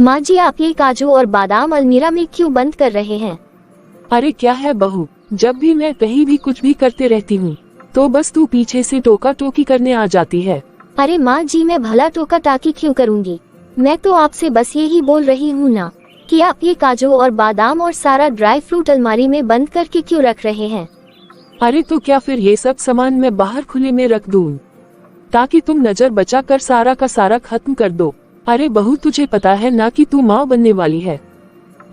माँ जी, आप ये काजू और बादाम अलमीरा में क्यों बंद कर रहे हैं? अरे क्या है बहू, जब भी मैं कहीं भी कुछ भी करते रहती हूँ तो बस तू पीछे से टोका टोकी करने आ जाती है। अरे माँ जी, मैं भला टोका टाकी क्यों करूँगी? मैं तो आपसे बस यही बोल रही हूँ ना कि आप ये काजू और बादाम और सारा ड्राई फ्रूट अलमारी में बंद करके क्यों रख रहे हैं? अरे तो क्या फिर ये सब सामान मैं बाहर खुले में रख दूँ ताकि तुम नजर बचा कर सारा का सारा खत्म कर दो? अरे बहू, तुझे पता है ना कि तू माँ बनने वाली है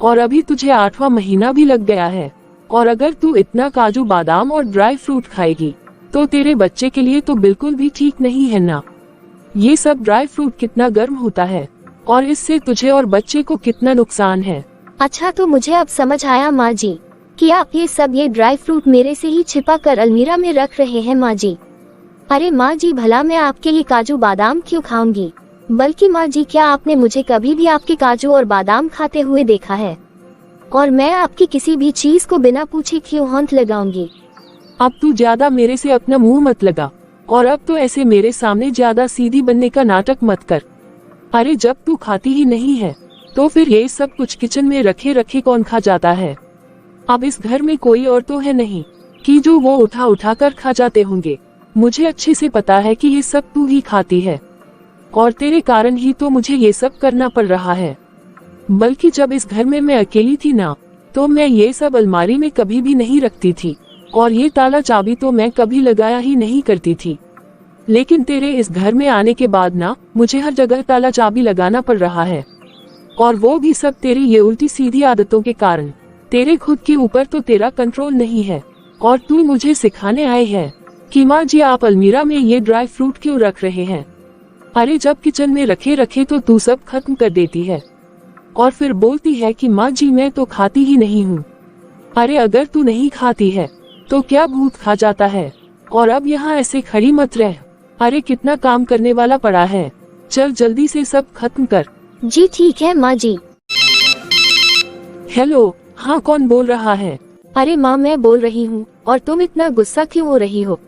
और अभी तुझे 8वां महीना भी लग गया है। और अगर तू इतना काजू बादाम और ड्राई फ्रूट खाएगी तो तेरे बच्चे के लिए तो बिल्कुल भी ठीक नहीं है ना। ये सब ड्राई फ्रूट कितना गर्म होता है और इससे तुझे और बच्चे को कितना नुकसान है। अच्छा, तो मुझे अब समझ आया माँ जी कि आप ये ड्राई फ्रूट मेरे से ही छिपा कर अलमीरा में रख रहे हैं माँ जी। अरे माँ जी, भला मैं आपके ये काजू बादाम क्यों खाऊंगी? बल्कि माँ जी, क्या आपने मुझे कभी भी आपके काजू और बादाम खाते हुए देखा है? और मैं आपकी किसी भी चीज को बिना पूछे क्यों हाथ लगाऊंगी? अब तू ज्यादा मेरे से अपना मुंह मत लगा और अब तो ऐसे मेरे सामने ज्यादा सीधी बनने का नाटक मत कर। अरे जब तू खाती ही नहीं है तो फिर ये सब कुछ किचन में रखे रखे कौन खा जाता है? अब इस घर में कोई और तो है नहीं कि जो वो उठा उठा कर खा जाते होंगे। मुझे अच्छे से पता है कि ये सब तू ही खाती है और तेरे कारण ही तो मुझे ये सब करना पड़ रहा है। बल्कि जब इस घर में मैं अकेली थी ना तो मैं ये सब अलमारी में कभी भी नहीं रखती थी और ये ताला चाबी तो मैं कभी लगाया ही नहीं करती थी। लेकिन तेरे इस घर में आने के बाद ना मुझे हर जगह ताला चाबी लगाना पड़ रहा है और वो भी सब तेरी ये उल्टी सीधी आदतों के कारण। तेरे खुद के ऊपर तो तेरा कंट्रोल नहीं है और तू मुझे सिखाने आए है कि माँ जी आप अलमीरा में ये ड्राई फ्रूट क्यों रख रहे हैं। अरे जब किचन में रखे रखे तो तू सब खत्म कर देती है और फिर बोलती है कि माँ जी मैं तो खाती ही नहीं हूँ। अरे अगर तू नहीं खाती है तो क्या भूत खा जाता है? और अब यहाँ ऐसे खड़ी मत रह। अरे कितना काम करने वाला पड़ा है, चल जल्दी से सब खत्म कर। जी ठीक है माँ जी। हेलो, हाँ कौन बोल रहा है? अरे माँ, मैं बोल रही हूँ। और तुम इतना गुस्सा क्यों हो रही हो?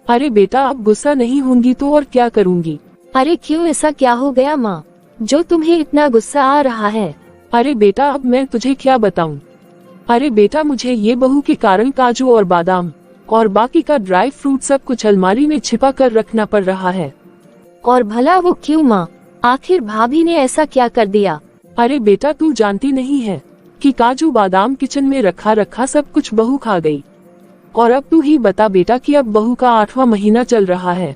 अरे बेटा, अब गुस्सा नहीं होंगी तो और क्या करूँगी। अरे क्यों, ऐसा क्या हो गया माँ जो तुम्हें इतना गुस्सा आ रहा है? अरे बेटा, अब मैं तुझे क्या बताऊं। अरे बेटा, मुझे ये बहू के कारण काजू और बादाम और बाकी का ड्राई फ्रूट सब कुछ अलमारी में छिपा कर रखना पड़ रहा है। और भला वो क्यों माँ? आखिर भाभी ने ऐसा क्या कर दिया? अरे बेटा, तू जानती नहीं है कि काजू बादाम किचन में रखा रखा सब कुछ बहू खा गई। और अब तू ही बता बेटा कि अब बहू का 8वां महीना चल रहा है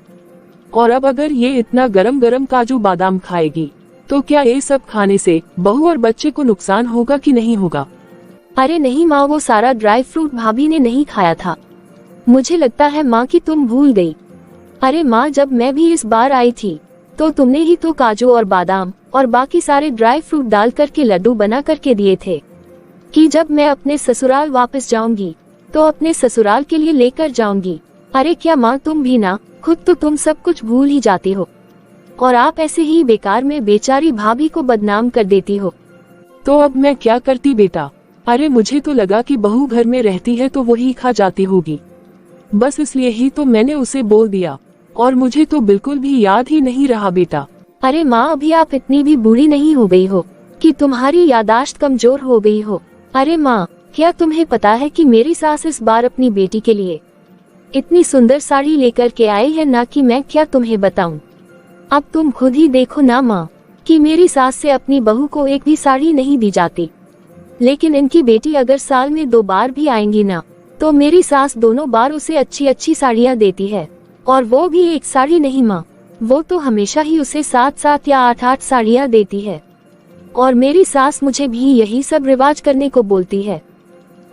और अब अगर ये इतना गरम गरम काजू बादाम खाएगी तो क्या ये सब खाने से बहू और बच्चे को नुकसान होगा कि नहीं होगा? अरे नहीं माँ, वो सारा ड्राई फ्रूट भाभी ने नहीं खाया था। मुझे लगता है माँ कि तुम भूल गई। अरे माँ, जब मैं भी इस बार आई थी तो तुमने ही तो काजू और बादाम और बाकी सारे ड्राई फ्रूट डाल करके लड्डू बना करके दिए थे कि जब मैं अपने ससुराल वापस जाऊंगी तो अपने ससुराल के लिए लेकर जाऊंगी। अरे क्या माँ, तुम भी ना खुद तो तुम सब कुछ भूल ही जाती हो और आप ऐसे ही बेकार में बेचारी भाभी को बदनाम कर देती हो। तो अब मैं क्या करती बेटा? अरे मुझे तो लगा कि बहू घर में रहती है तो वही खा जाती होगी, बस इसलिए ही तो मैंने उसे बोल दिया और मुझे तो बिल्कुल भी याद ही नहीं रहा बेटा। अरे माँ, अभी आप इतनी भी बूढ़ी नहीं हो गई हो कि तुम्हारी यादाश्त कमजोर हो गई हो। अरे माँ, क्या तुम्हें पता है कि मेरी सास इस बार अपनी बेटी के लिए इतनी सुंदर साड़ी लेकर के आई है ना कि मैं क्या तुम्हें बताऊं। अब तुम खुद ही देखो ना माँ कि मेरी सास से अपनी बहू को एक भी साड़ी नहीं दी जाती, लेकिन इनकी बेटी अगर साल में 2 बार भी आएंगी ना तो मेरी सास दोनों बार उसे अच्छी अच्छी साड़ियाँ देती है। और वो भी एक साड़ी नहीं माँ, वो तो हमेशा ही उसे 7-7 या 8-8 साड़ियाँ देती है। और मेरी सास मुझे भी यही सब रिवाज करने को बोलती है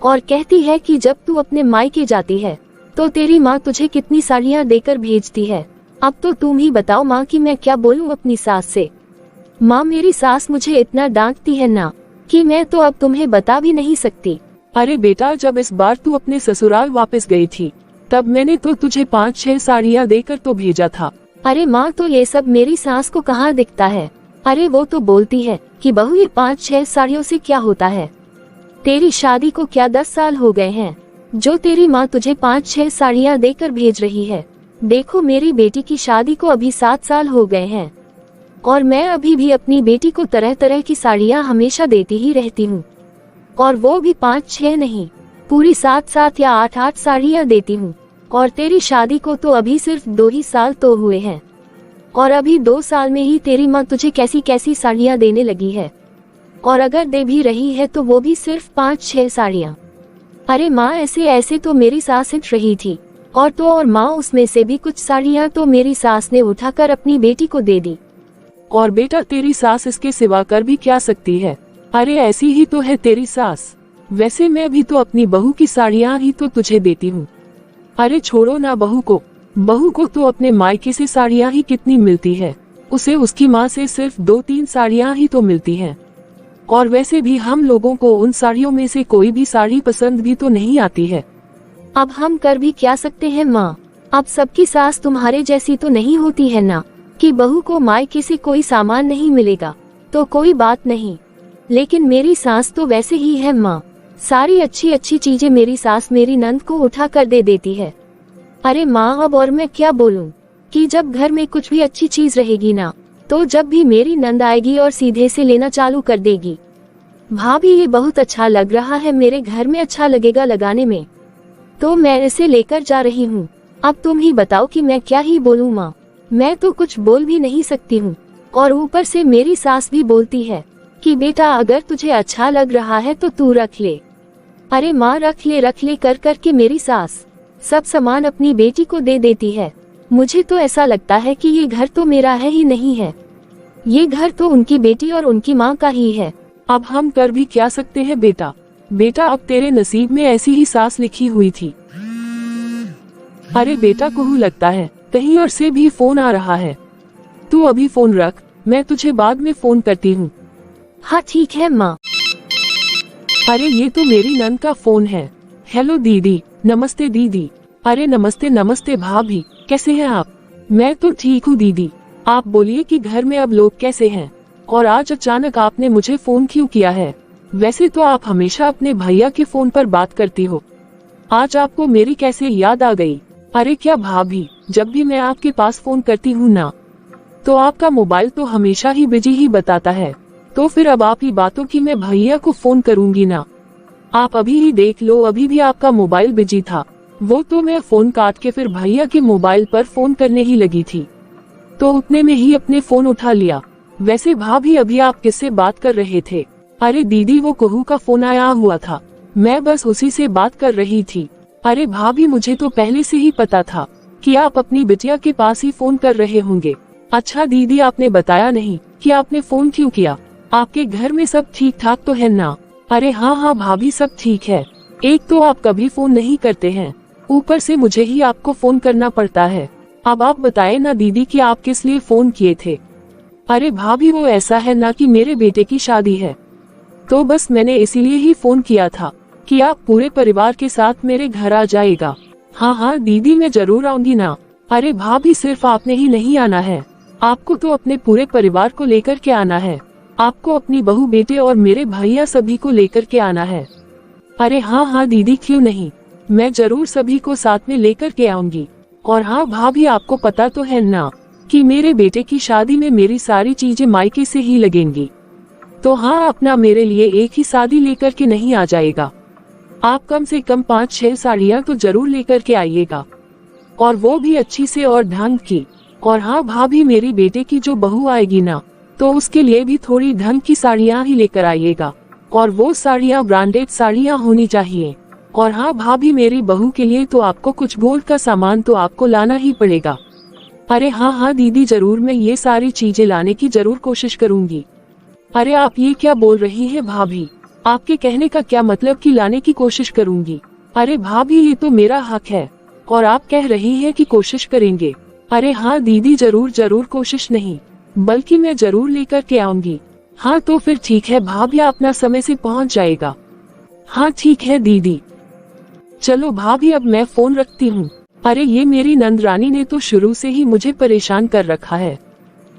और कहती है कि जब तू अपने मायके जाती है तो तेरी माँ तुझे कितनी साड़ियाँ देकर भेजती है। अब तो तुम ही बताओ माँ कि मैं क्या बोलूँ अपनी सास से। माँ, मेरी सास मुझे इतना डांटती है ना कि मैं तो अब तुम्हें बता भी नहीं सकती। अरे बेटा, जब इस बार तू अपने ससुराल वापस गई थी तब मैंने तो तुझे 5-6 साड़ियाँ देकर तो भेजा था। अरे माँ, तो ये सब मेरी सास को कहाँ दिखता है? अरे वो तो बोलती है कि बहू ये 5-6 साड़ियों से क्या होता है? तेरी शादी को क्या 10 साल हो गए हैं जो तेरी माँ तुझे 5-6 साड़ियाँ देकर भेज रही है? देखो मेरी बेटी की शादी को अभी 7 साल हो गए हैं और मैं अभी भी अपनी बेटी को तरह तरह की साड़ियाँ हमेशा देती ही रहती हूँ, और वो भी 5-6 नहीं, पूरी 7-7 या 8-8 साड़ियाँ देती हूँ। और तेरी शादी को तो अभी सिर्फ 2 ही साल तो हुए हैं, और अभी 2 साल में ही तेरी माँ तुझे कैसी कैसी साड़ियाँ देने लगी है, और अगर दे भी रही है तो वो भी सिर्फ 5-6 साड़ियाँ। अरे माँ, ऐसे ऐसे तो मेरी सास हिट रही थी, और माँ उसमें से भी कुछ साड़ियाँ तो मेरी सास ने उठाकर अपनी बेटी को दे दी। और बेटा, तेरी सास इसके सिवा कर भी क्या सकती है? अरे ऐसी ही तो है तेरी सास। वैसे मैं भी तो अपनी बहू की साड़ियाँ ही तो तुझे देती हूँ। अरे छोड़ो ना बहू को तो अपने मायके से साड़ियाँ ही कितनी मिलती है, उसे उसकी माँ से सिर्फ 2-3 साड़ियाँ ही तो मिलती हैं। और वैसे भी हम लोगों को उन साड़ियों में से कोई भी साड़ी पसंद भी तो नहीं आती है। अब हम कर भी क्या सकते हैं माँ? अब सबकी सास तुम्हारे जैसी तो नहीं होती है ना, कि बहू को मायके से कोई सामान नहीं मिलेगा तो कोई बात नहीं, लेकिन मेरी सास तो वैसे ही है माँ। सारी अच्छी अच्छी चीजें मेरी सास मेरी नंद को उठा कर दे देती है। अरे माँ, अब और मैं क्या बोलूँ कि जब घर में कुछ भी अच्छी चीज रहेगी ना, तो जब भी मेरी नंद आएगी और सीधे से लेना चालू कर देगी, भाभी ये बहुत अच्छा लग रहा है, मेरे घर में अच्छा लगेगा लगाने में, तो मैं इसे लेकर जा रही हूँ। अब तुम ही बताओ कि मैं क्या ही बोलूँ माँ, मैं तो कुछ बोल भी नहीं सकती हूँ। और ऊपर से मेरी सास भी बोलती है कि बेटा अगर तुझे अच्छा लग रहा है तो तू रख ले। अरे माँ, रख ले कर कर के मेरी सास सब सामान अपनी बेटी को दे देती है। मुझे तो ऐसा लगता है कि ये घर तो मेरा है ही नहीं है, ये घर तो उनकी बेटी और उनकी माँ का ही है। अब हम कर भी क्या सकते हैं बेटा? अब तेरे नसीब में ऐसी ही सास लिखी हुई थी। अरे बेटा, कुहू लगता है कहीं और से भी फोन आ रहा है। तू अभी फोन रख, मैं तुझे बाद में फोन करती हूँ। हाँ ठीक है माँ। अरे ये तो मेरी नंद का फोन है। हेलो दीदी। नमस्ते दीदी। अरे नमस्ते नमस्ते भाभी, कैसे हैं आप? मैं तो ठीक हूँ दीदी। आप बोलिए कि घर में अब लोग कैसे हैं, और आज अचानक आपने मुझे फोन क्यों किया है? वैसे तो आप हमेशा अपने भैया के फोन पर बात करती हो, आज आपको मेरी कैसे याद आ गई? अरे क्या भाभी, जब भी मैं आपके पास फोन करती हूँ ना, तो आपका मोबाइल तो हमेशा ही बिजी ही बताता है, तो फिर अब आप ही बातों की मैं भैया को फोन करूंगी ना। आप अभी ही देख लो, अभी भी आपका मोबाइल बिजी था, वो तो मैं फोन काट के फिर भैया के मोबाइल पर फोन करने ही लगी थी, तो उतने में ही अपने फोन उठा लिया। वैसे भाभी, अभी आप किससे बात कर रहे थे? अरे दीदी, वो कहू का फोन आया हुआ था, मैं बस उसी से बात कर रही थी। अरे भाभी, मुझे तो पहले से ही पता था कि आप अपनी बिटिया के पास ही फोन कर रहे होंगे। अच्छा दीदी, आपने बताया नहीं कि आपने फोन क्यों किया? आपके घर में सब ठीक ठाक तो है ना? अरे हाँ भाभी, सब ठीक है। एक तो आप कभी फोन नहीं करते हैं, ऊपर से मुझे ही आपको फोन करना पड़ता है। अब आप बताए ना दीदी कि आप किस लिए फोन किए थे? अरे भाभी, वो ऐसा है ना कि मेरे बेटे की शादी है, तो बस मैंने इसीलिए ही फोन किया था कि आप पूरे परिवार के साथ मेरे घर आ जाएगा। हाँ दीदी, मैं जरूर आऊंगी ना। अरे भाभी, सिर्फ आपने ही नहीं आना है, आपको तो अपने पूरे परिवार को लेकर के आना है। आपको अपनी बहू, बेटे और मेरे भैया सभी को लेकर के आना है। अरे हाँ दीदी, क्यों नहीं, मैं जरूर सभी को साथ में लेकर के आऊंगी। और हाँ भाभी, आपको पता तो है ना कि मेरे बेटे की शादी में मेरी सारी चीजें मायके से ही लगेंगी, तो हाँ, अपना मेरे लिए एक ही शादी लेकर के नहीं आ जाएगा। आप कम से कम 5-6 साड़ियाँ तो जरूर लेकर के आइएगा, और वो भी अच्छी से और ढंग की। और हाँ भाभी, मेरी बेटे की जो बहू आएगी ना, तो उसके लिए भी थोड़ी ढंग की साड़ियाँ ही लेकर आइएगा, और वो साड़ियाँ ब्रांडेड साड़ियाँ होनी चाहिए। और हाँ भाभी, मेरी बहू के लिए तो आपको कुछ गोल्ड का सामान तो आपको लाना ही पड़ेगा। अरे हाँ दीदी, जरूर, मैं ये सारी चीजें लाने की जरूर कोशिश करूंगी। अरे आप ये क्या बोल रही हैं भाभी? आपके कहने का क्या मतलब कि लाने की कोशिश करूंगी? अरे भाभी, ये तो मेरा हक है, और आप कह रही हैं कि कोशिश करेंगे। अरे हाँ दीदी, जरूर कोशिश नहीं, बल्कि मैं जरूर लेकर के आऊंगी। हाँ तो फिर ठीक है भाभी, अपना समय से पहुंच जाएगा। हाँ ठीक है दीदी। चलो भाभी, अब मैं फोन रखती हूँ। अरे ये मेरी नंदरानी ने तो शुरू से ही मुझे परेशान कर रखा है।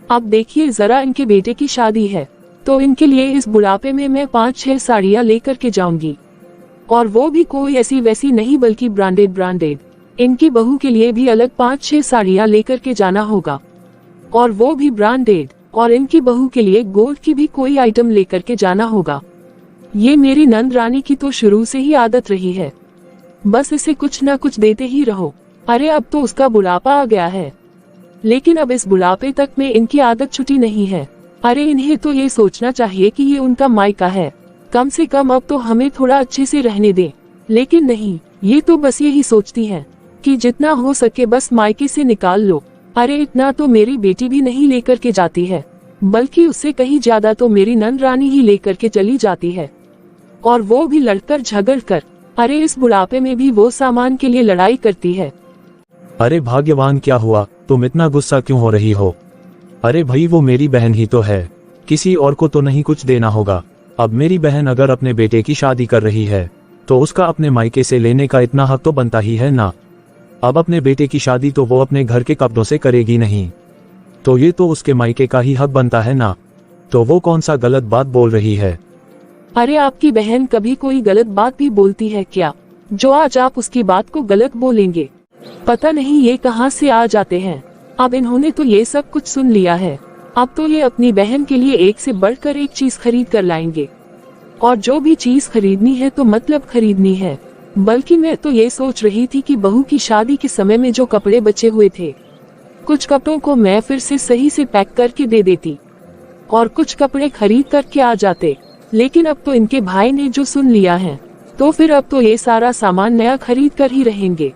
अब देखिए जरा, इनके बेटे की शादी है, तो इनके लिए इस बुढ़ापे में मैं 5-6 साड़ियाँ लेकर के जाऊंगी, और वो भी कोई ऐसी वैसी नहीं, बल्कि ब्रांडेड। इनकी बहू के लिए भी अलग 5-6 साड़ियाँ लेकर के जाना होगा, और वो भी ब्रांडेड। और इनकी बहू के लिए गोल्ड की भी कोई आइटम लेकर के जाना होगा। ये मेरी नंद रानी की तो शुरू से ही आदत रही है, बस इसे कुछ न कुछ देते ही रहो। अरे अब तो उसका बुढ़ापा आ गया है, लेकिन अब इस बुढ़ापे तक में इनकी आदत छुटी नहीं है। अरे इन्हें तो ये सोचना चाहिए कि ये उनका मायका है, कम से कम अब तो हमें थोड़ा अच्छे से रहने दें। लेकिन नहीं, ये तो बस यही सोचती हैं कि जितना हो सके बस मायके से निकाल लो। अरे इतना तो मेरी बेटी भी नहीं लेकर के जाती है, बल्कि उससे कहीं ज्यादा तो मेरी नंद रानी ही लेकर के चली जाती है, और वो भी लड़कर झगड़ कर। अरे इस बुढ़ापे में भी वो सामान के लिए लड़ाई करती है। अरे भाग्यवान, क्या हुआ? तुम इतना गुस्सा क्यों हो रही हो? अरे भाई, वो मेरी बहन ही तो है, किसी और को तो नहीं कुछ देना होगा। अब मेरी बहन अगर अपने बेटे की शादी कर रही है तो उसका अपने मायके से लेने का इतना हक तो बनता ही है ना। अब अपने बेटे की शादी तो वो अपने घर के कपड़ों से करेगी नहीं, तो ये तो उसके मायके का ही हक बनता है ना। तो वो कौन सा गलत बात बोल रही है? अरे आपकी बहन कभी कोई गलत बात भी बोलती है क्या, जो आज आप उसकी बात को गलत बोलेंगे? पता नहीं ये कहाँ से आ जाते हैं। अब इन्होंने तो ये सब कुछ सुन लिया है, अब तो ये अपनी बहन के लिए एक से बढ़कर एक चीज खरीद कर लाएंगे, और जो भी चीज खरीदनी है तो मतलब खरीदनी है। बल्कि मैं तो ये सोच रही थी कि बहू की शादी के समय में जो कपड़े बचे हुए थे, कुछ कपड़ों को मैं फिर से सही से पैक करके दे देती और कुछ कपड़े खरीद करके आ जाते। लेकिन अब तो इनके भाई ने जो सुन लिया है, तो फिर अब तो ये सारा सामान नया खरीद कर ही रहेंगे।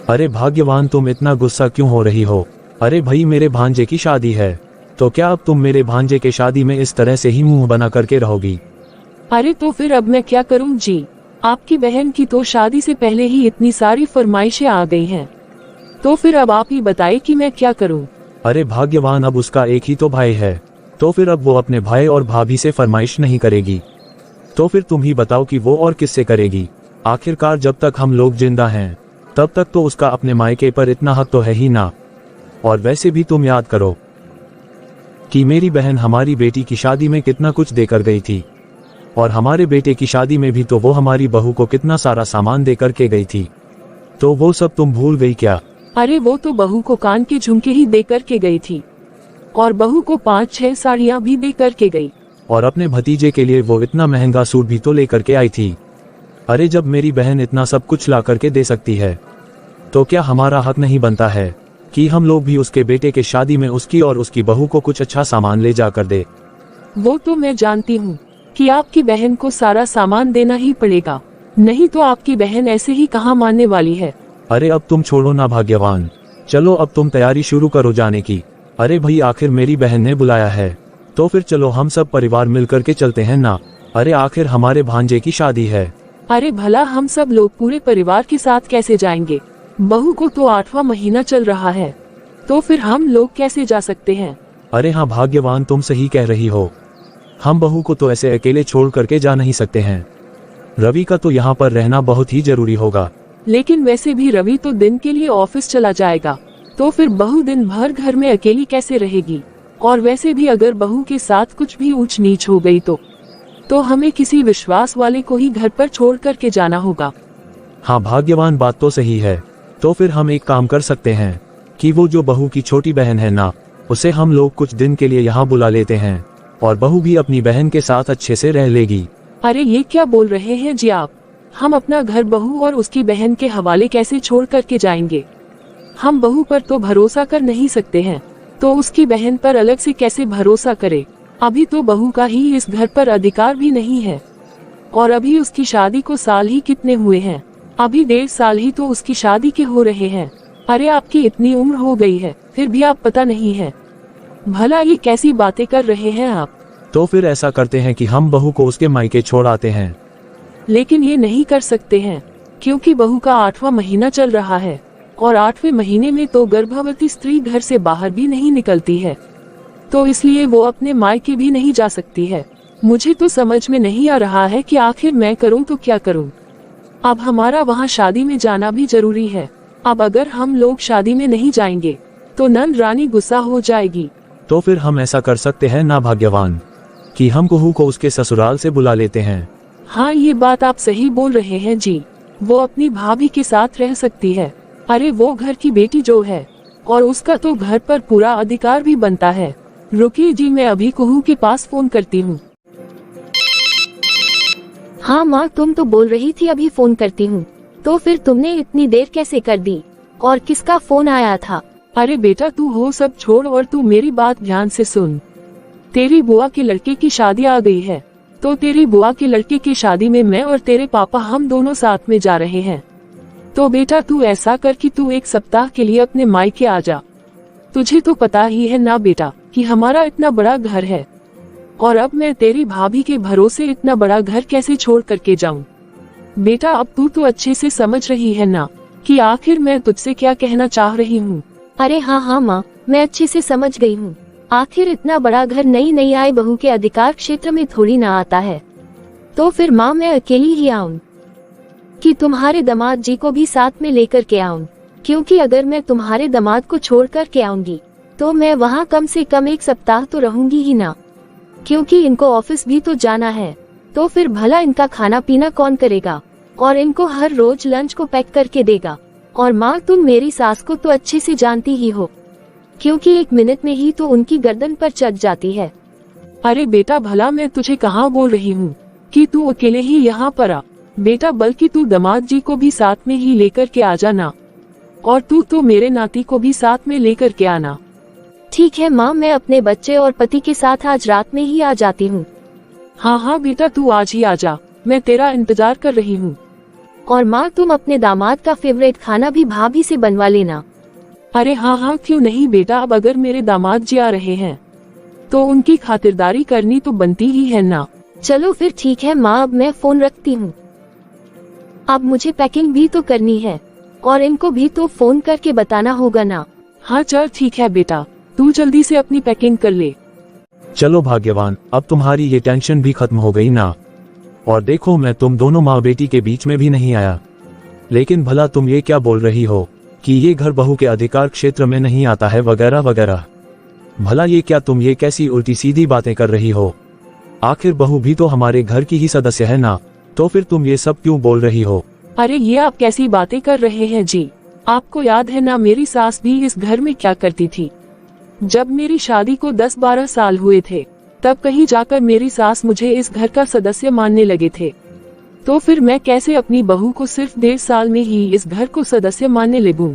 अरे भाग्यवान, तुम इतना गुस्सा क्यों हो रही हो? अरे भाई, मेरे भांजे की शादी है, तो क्या अब तुम मेरे भांजे के शादी में इस तरह से ही मुंह बना करके रहोगी? अरे तो फिर अब मैं क्या करूं जी? आपकी बहन की तो शादी से पहले ही इतनी सारी फरमाइशें आ गई हैं, तो फिर अब आप ही बताइए कि मैं क्या करूं? अरे भाग्यवान, अब उसका एक ही तो भाई है, तो फिर अब वो अपने भाई और भाभी से फरमाइश नहीं करेगी, तो फिर तुम ही बताओ कि वो और किससे करेगी? आखिरकार जब तक हम लोग जिंदा हैं तब तक तो उसका अपने मायके पर इतना हक तो है ही ना। और वैसे भी तुम याद करो कि मेरी बहन हमारी बेटी की शादी में कितना कुछ देकर गई थी, और हमारे बेटे की शादी में भी तो वो हमारी बहू को कितना सारा सामान देकर के गई थी, तो वो सब तुम भूल गई क्या? अरे वो तो बहू को कान के झुमके ही दे करके गई थी, और बहू को 5-6 साड़ियाँ भी दे करके गई, और अपने भतीजे के लिए वो इतना महंगा सूट भी तो लेकर के आई थी। अरे जब मेरी बहन इतना सब कुछ ला करके दे सकती है, तो क्या हमारा हक नहीं बनता है कि हम लोग भी उसके बेटे के शादी में उसकी और उसकी बहू को कुछ अच्छा सामान ले जाकर दे? वो तो मैं जानती हूँ कि आपकी बहन को सारा सामान देना ही पड़ेगा, नहीं तो आपकी बहन ऐसे ही कहाँ मानने वाली है। अरे अब तुम छोड़ो ना भाग्यवान, चलो अब तुम तैयारी शुरू करो जाने की। अरे भाई, आखिर मेरी बहन ने बुलाया है, तो फिर चलो हम सब परिवार मिलकर के चलते हैं ना। अरे आखिर हमारे भांजे की शादी है। अरे भला हम सब लोग पूरे परिवार के साथ कैसे जाएंगे? बहू को तो 8वां महीना चल रहा है, तो फिर हम लोग कैसे जा सकते हैं? अरे हाँ भाग्यवान, तुम सही कह रही हो, हम बहू को तो ऐसे अकेले छोड़ करके जा नहीं सकते हैं। रवि का तो यहाँ पर रहना बहुत ही जरूरी होगा। लेकिन वैसे भी रवि तो दिन के लिए ऑफिस चला जाएगा, तो फिर बहू दिन भर घर में अकेली कैसे रहेगी? और वैसे भी अगर बहू के साथ कुछ भी ऊंच नीच हो गई तो हमें किसी विश्वास वाले को ही घर पर छोड़ करके जाना होगा। हाँ भाग्यवान, बात तो सही है। तो फिर हम एक काम कर सकते हैं कि वो जो बहू की छोटी बहन है ना, उसे हम लोग कुछ दिन के लिए यहाँ बुला लेते हैं, और बहू भी अपनी बहन के साथ अच्छे से रह लेगी। अरे ये क्या बोल रहे हैं जी आप? हम अपना घर बहू और उसकी बहन के हवाले कैसे छोड़ करके जाएंगे? हम बहू पर तो भरोसा कर नहीं सकते हैं, तो उसकी बहन पर अलग से कैसे भरोसा करे? अभी तो बहू का ही इस घर पर अधिकार भी नहीं है, और अभी उसकी शादी को साल ही कितने हुए हैं? अभी 1.5 साल ही तो उसकी शादी के हो रहे हैं। अरे आपकी इतनी उम्र हो गई है, फिर भी आप पता नहीं है? भला ये कैसी बातें कर रहे हैं आप? तो फिर ऐसा करते हैं कि हम बहू को उसके मायके छोड़ आते हैं। लेकिन ये नहीं कर सकते हैं, क्योंकि बहू का 8वां महीना चल रहा है, और 8वें महीने में तो गर्भवती स्त्री घर से बाहर भी नहीं निकलती है, तो इसलिए वो अपने मायके भी नहीं जा सकती है। मुझे तो समझ में नहीं आ रहा है कि आखिर मैं करूं तो क्या करूं। अब हमारा वहां शादी में जाना भी जरूरी है। अब अगर हम लोग शादी में नहीं जाएंगे तो नंद रानी गुस्सा हो जाएगी। तो फिर हम ऐसा कर सकते हैं ना भाग्यवान, कि हम बहू को उसके ससुराल से बुला लेते हैं। हाँ, ये बात आप सही बोल रहे हैं जी, वो अपनी भाभी के साथ रह सकती है। अरे वो घर की बेटी जो है, और उसका तो घर पर पूरा अधिकार भी बनता है, रुकिए जी, मैं अभी कुहू के पास फोन करती हूँ। हाँ माँ, तुम तो बोल रही थी अभी फोन करती हूँ, तो फिर तुमने इतनी देर कैसे कर दी? और किसका फोन आया था? अरे बेटा तू वो सब छोड़ और तू मेरी बात ध्यान से सुन। तेरी बुआ के लड़के की शादी आ गई है, तो तेरी बुआ के लड़के की शादी में मैं और तेरे पापा हम दोनों साथ में जा रहे हैं। तो बेटा तू ऐसा कर कि तू 1 सप्ताह के लिए अपने मायके आ जा। तुझे तो पता ही है ना बेटा कि हमारा इतना बड़ा घर है, और अब मैं तेरी भाभी के भरोसे इतना बड़ा घर कैसे छोड़ करके जाऊं? बेटा अब तू तो अच्छे से समझ रही है ना कि आखिर मैं तुझसे क्या कहना चाह रही हूँ। अरे हाँ हाँ माँ, मैं अच्छे से समझ गई हूँ। आखिर इतना बड़ा घर नई नई आई बहू के अधिकार क्षेत्र में थोड़ी ना आता है। तो फिर माँ मैं अकेली ही आऊँ कि तुम्हारे दामाद जी को भी साथ में लेकर के आऊँ? क्योंकि अगर मैं तुम्हारे दामाद को छोड़ कर के आऊंगी तो मैं वहाँ कम से कम 1 सप्ताह तो रहूंगी ही ना, क्योंकि इनको ऑफिस भी तो जाना है। तो फिर भला इनका खाना पीना कौन करेगा, और इनको हर रोज लंच को पैक करके देगा? और माँ तुम मेरी सास को तो अच्छे से जानती ही हो, क्योंकि 1 मिनट में ही तो उनकी गर्दन पर चढ़ जाती है। अरे बेटा भला मैं तुझे कहाँ बोल रही हूँ कि तू अकेले ही यहाँ पर आ बेटा, बल्कि तू दामाद जी को भी साथ में ही लेकर के आ जाना, और तू तो मेरे नाती को भी साथ में लेकर के आना। ठीक है माँ, मैं अपने बच्चे और पति के साथ आज रात में ही आ जाती हूँ। हाँ हाँ बेटा तू आज ही आ जा, मैं तेरा इंतजार कर रही हूँ। और माँ तुम अपने दामाद का फेवरेट खाना भी भाभी से बनवा लेना। अरे हाँ हाँ क्यों नहीं बेटा, अब अगर मेरे दामाद जी आ रहे हैं तो उनकी खातिरदारी करनी तो बनती ही है ना। चलो फिर ठीक है माँ, अब मैं फोन रखती हूँ। अब मुझे पैकिंग भी तो करनी है, और इनको भी तो फोन करके बताना होगा ना। हाँ चल ठीक है बेटा, तू जल्दी से अपनी पैकिंग कर ले। चलो भाग्यवान, अब तुम्हारी ये टेंशन भी खत्म हो गई ना। और देखो मैं तुम दोनों माँ बेटी के बीच में भी नहीं आया। लेकिन भला तुम ये क्या बोल रही हो कि ये घर बहू के अधिकार क्षेत्र में नहीं आता है वगैरह वगैरह? भला ये क्या तुम ये कैसी उल्टी सीधी बातें कर रही हो? आखिर बहू भी तो हमारे घर की ही सदस्य है ना, तो फिर तुम ये सब क्यों बोल रही हो? अरे ये आप कैसी बातें कर रहे हैं जी? आपको याद है ना मेरी सास भी इस घर में क्या करती थी? जब मेरी शादी को 10-12 साल हुए थे तब कहीं जाकर मेरी सास मुझे इस घर का सदस्य मानने लगे थे। तो फिर मैं कैसे अपनी बहू को सिर्फ 1.5 साल में ही इस घर को सदस्य मानने लगूं?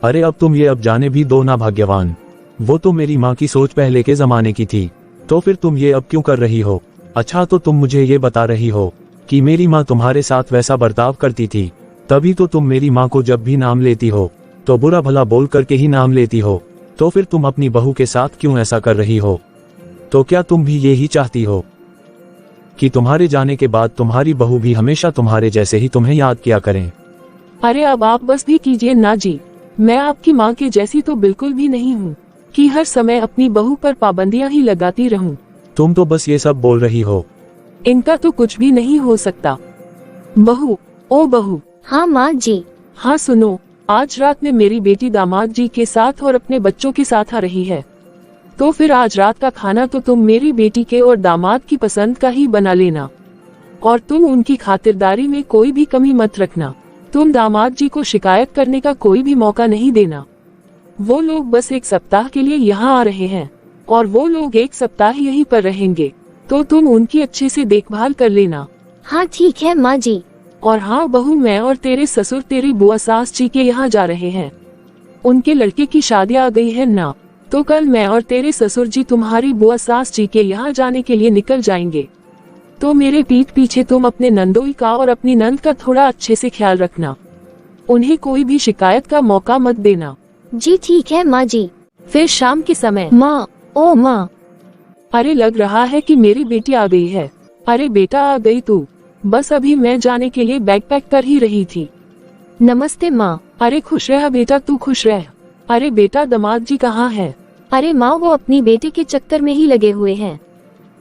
अरे अब तुम ये अब जाने भी दो ना भाग्यवान, वो तो मेरी माँ की सोच पहले के जमाने की थी, तो फिर तुम ये अब क्यों कर रही हो? अच्छा तो तुम मुझे ये बता रही हो कि मेरी माँ तुम्हारे साथ वैसा बर्ताव करती थी, तभी तो तुम मेरी माँ को जब भी नाम लेती हो तो बुरा भला बोल करके ही नाम लेती हो। तो फिर तुम अपनी बहू के साथ क्यों ऐसा कर रही हो? तो क्या तुम भी ये ही चाहती हो कि तुम्हारे जाने के बाद तुम्हारी बहू भी हमेशा तुम्हारे जैसे ही तुम्हें याद किया करें? अरे अब आप बस भी कीजिए ना जी, मैं आपकी माँ के जैसी तो बिल्कुल भी नहीं हूँ कि हर समय अपनी बहू पर पाबंदियाँ ही लगाती रहूं। तुम तो बस ये सब बोल रही हो। इनका तो कुछ भी नहीं हो सकता। बहू, ओ बहू। हाँ माँ जी। हाँ सुनो, आज रात में मेरी बेटी दामाद जी के साथ और अपने बच्चों के साथ आ रही है, तो फिर आज रात का खाना तो तुम मेरी बेटी के और दामाद की पसंद का ही बना लेना, और तुम उनकी खातिरदारी में कोई भी कमी मत रखना। तुम दामाद जी को शिकायत करने का कोई भी मौका नहीं देना। वो लोग बस 1 सप्ताह के लिए यहाँ आ रहे हैं, और वो लोग 1 सप्ताह यहीं पर रहेंगे, तो तुम उनकी अच्छे से देखभाल कर लेना। हाँ ठीक है माँ जी। और हाँ बहू, मैं और तेरे ससुर तेरी बुआ सास जी के यहाँ जा रहे हैं। उनके लड़के की शादी आ गई है ना, तो कल मैं और तेरे ससुर जी तुम्हारी बुआ सास जी के यहाँ जाने के लिए निकल जाएंगे। तो मेरे पीठ पीछे तुम अपने नंदोई का और अपनी नंद का थोड़ा अच्छे से ख्याल रखना। उन्हें कोई भी शिकायत का मौका मत देना। जी ठीक है माँ जी। फिर शाम के समय माँ, ओ माँ। अरे लग रहा है कि मेरी बेटी आ गई है। अरे बेटा आ गई तू? बस अभी मैं जाने के लिए बैग पैक कर ही रही थी। नमस्ते माँ। अरे खुश रह बेटा, तू खुश रह। अरे बेटा दामाद जी कहाँ है? अरे माँ वो अपनी बेटे के चक्कर में ही लगे हुए हैं।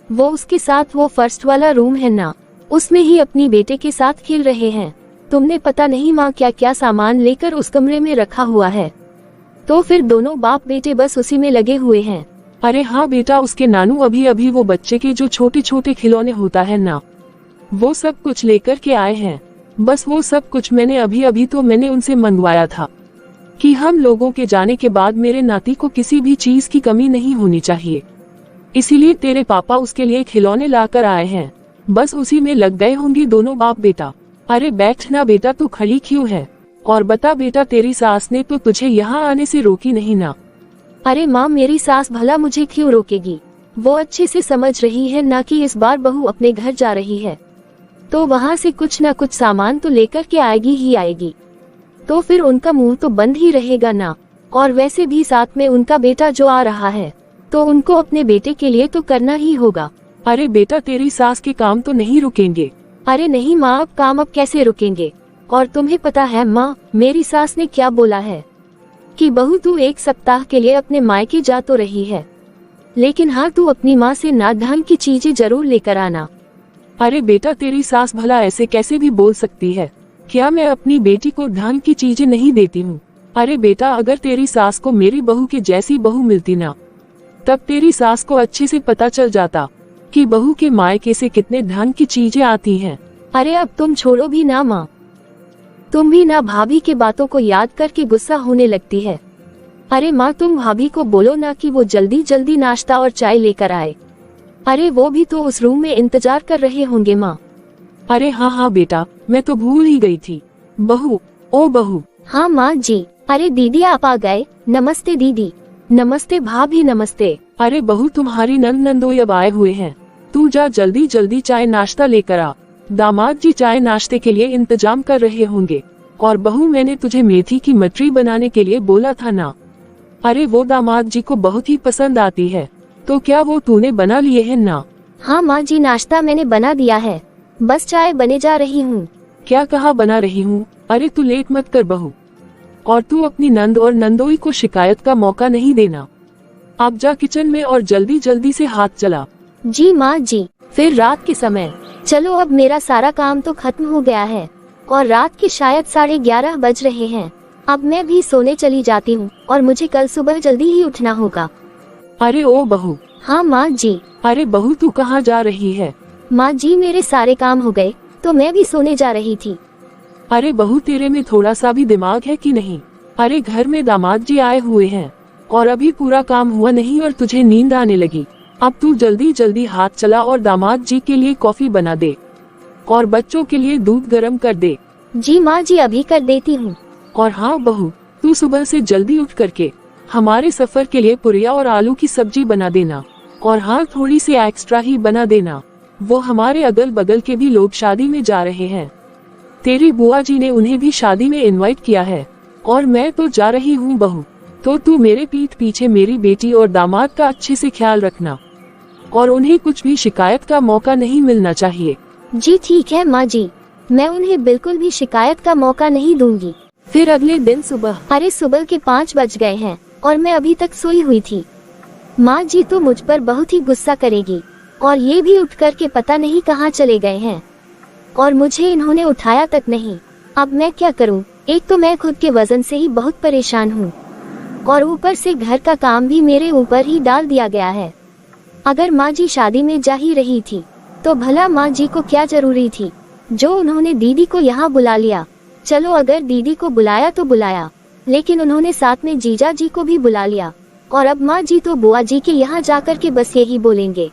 वो उसके साथ वो फर्स्ट वाला रूम है ना, उसमें ही अपनी बेटे के साथ खेल रहे हैं। तुमने पता नहीं माँ क्या क्या सामान लेकर उस कमरे में रखा हुआ है। तो फिर दोनों बाप बेटे बस उसी में लगे हुए हैं। अरे हाँ बेटा, उसके नानू अभी अभी वो बच्चे के जो छोटे छोटे खिलौने होता है ना, वो सब कुछ लेकर के आए हैं। बस वो सब कुछ मैंने अभी उनसे मंगवाया था कि हम लोगों के जाने के बाद मेरे नाती को किसी भी चीज की कमी नहीं होनी चाहिए। इसीलिए तेरे पापा उसके लिए खिलौने लाकर आए हैं। बस उसी में लग गए होंगे दोनों बाप बेटा। अरे बैठ ना बेटा, तू खड़ी क्यों है? और बता बेटा, तेरी सास ने तो तुझे यहाँ आने से रोकी नहीं ना? अरे माँ, मेरी सास भला मुझे क्यों रोकेगी? वो अच्छे से समझ रही है ना कि इस बार बहू अपने घर जा रही है, तो वहाँ से कुछ न कुछ सामान तो लेकर के आएगी ही आएगी, तो फिर उनका मुंह तो बंद ही रहेगा ना। और वैसे भी साथ में उनका बेटा जो आ रहा है, तो उनको अपने बेटे के लिए तो करना ही होगा। अरे बेटा, तेरी सास के काम तो नहीं रुकेंगे। अरे नहीं माँ, अब काम अब कैसे रुकेंगे? और तुम्हें पता है माँ, मेरी सास ने क्या बोला है कि बहू तू 1 सप्ताह के लिए अपने मायके जा तो रही है, लेकिन हाँ तू अपनी माँ से ना ढंग की चीजें जरूर लेकर आना। अरे बेटा, तेरी सास भला ऐसे कैसे भी बोल सकती है? क्या मैं अपनी बेटी को ढंग की चीजें नहीं देती हूँ? अरे बेटा, अगर तेरी सास को मेरी बहू के जैसी बहू मिलती ना, तब तेरी सास को अच्छे से पता चल जाता कि बहू के मायके से कितने ढंग की चीजें आती हैं। अरे अब तुम छोड़ो भी ना माँ, तुम भी ना भाभी के बातों को याद करके गुस्सा होने लगती है। अरे माँ, तुम भाभी को बोलो ना कि वो जल्दी जल्दी नाश्ता और चाय लेकर आए। अरे वो भी तो उस रूम में इंतजार कर रहे होंगे माँ। अरे हाँ बेटा, मैं तो भूल ही गई थी। बहू, ओ बहू। हाँ माँ जी। अरे दीदी आप आ गए। नमस्ते दीदी। नमस्ते भाभी, नमस्ते। अरे बहू, तुम्हारी नंद नंदोई अब आए हुए हैं। तू जा जल्दी जल्दी चाय नाश्ता लेकर आ। दामाद जी चाय नाश्ते के लिए इंतजाम कर रहे होंगे। और बहू, मैंने तुझे मेथी की मटरी बनाने के लिए बोला था ना? अरे वो दामाद जी को बहुत ही पसंद आती है, तो क्या वो तूने बना लिए है ना? हाँ माँ जी, नाश्ता मैंने बना दिया है, बस चाय बने जा रही हूँ। क्या कहा बना रही हूँ? अरे तू लेट मत कर बहू, और तू अपनी नंद और नंदोई को शिकायत का मौका नहीं देना। आप जा किचन में और जल्दी जल्दी से हाथ चला। जी माँ जी। फिर रात के समय, चलो अब मेरा सारा काम तो खत्म हो गया है और रात के शायद 11:30 बज रहे हैं। अब मैं भी सोने चली जाती हूँ और मुझे कल सुबह जल्दी ही उठना होगा। अरे ओ बहू। हाँ माँ जी। अरे बहू, तू कहाँ जा रही है? माँ जी, मेरे सारे काम हो गए तो मैं भी सोने जा रही थी। अरे बहू, तेरे में थोड़ा सा भी दिमाग है कि नहीं? अरे घर में दामाद जी आए हुए हैं और अभी पूरा काम हुआ नहीं और तुझे नींद आने लगी। अब तू जल्दी जल्दी हाथ चला और दामाद जी के लिए कॉफी बना दे और बच्चों के लिए दूध गर्म कर दे। जी माँ जी, अभी कर देती हूँ। और हाँ बहू, तू सुबह से जल्दी उठ करके हमारे सफर के लिए पुरिया और आलू की सब्जी बना देना। और हाँ, थोड़ी सी एक्स्ट्रा ही बना देना। वो हमारे अगल बगल के भी लोग शादी में जा रहे हैं। तेरी बुआ जी ने उन्हें भी शादी में इनवाइट किया है और मैं तो जा रही हूँ बहू। तो तू मेरे पीठ पीछे मेरी बेटी और दामाद का अच्छे से ख्याल रखना और उन्हें कुछ भी शिकायत का मौका नहीं मिलना चाहिए। जी ठीक है माँ जी, मैं उन्हें बिल्कुल भी शिकायत का मौका नहीं दूंगी। फिर अगले दिन सुबह। अरे सुबह के 5 बज गए हैं और मैं अभी तक सोई हुई थी। माँ जी तो मुझ पर बहुत ही गुस्सा करेगी और ये भी उठ कर के पता नहीं कहाँ चले गए हैं और मुझे इन्होंने उठाया तक नहीं। अब मैं क्या करूँ? एक तो मैं खुद के वजन से ही बहुत परेशान हूँ और ऊपर से घर का काम भी मेरे ऊपर ही डाल दिया गया है। अगर माँ जी शादी में जा ही रही थी तो भला माँ जी को क्या जरूरी थी जो उन्होंने दीदी को यहाँ बुला लिया। चलो अगर दीदी को बुलाया तो बुलाया, लेकिन उन्होंने साथ में जीजा जी को भी बुला लिया। और अब माँ जी तो बुआ जी के यहाँ जाकर के बस यही बोलेंगे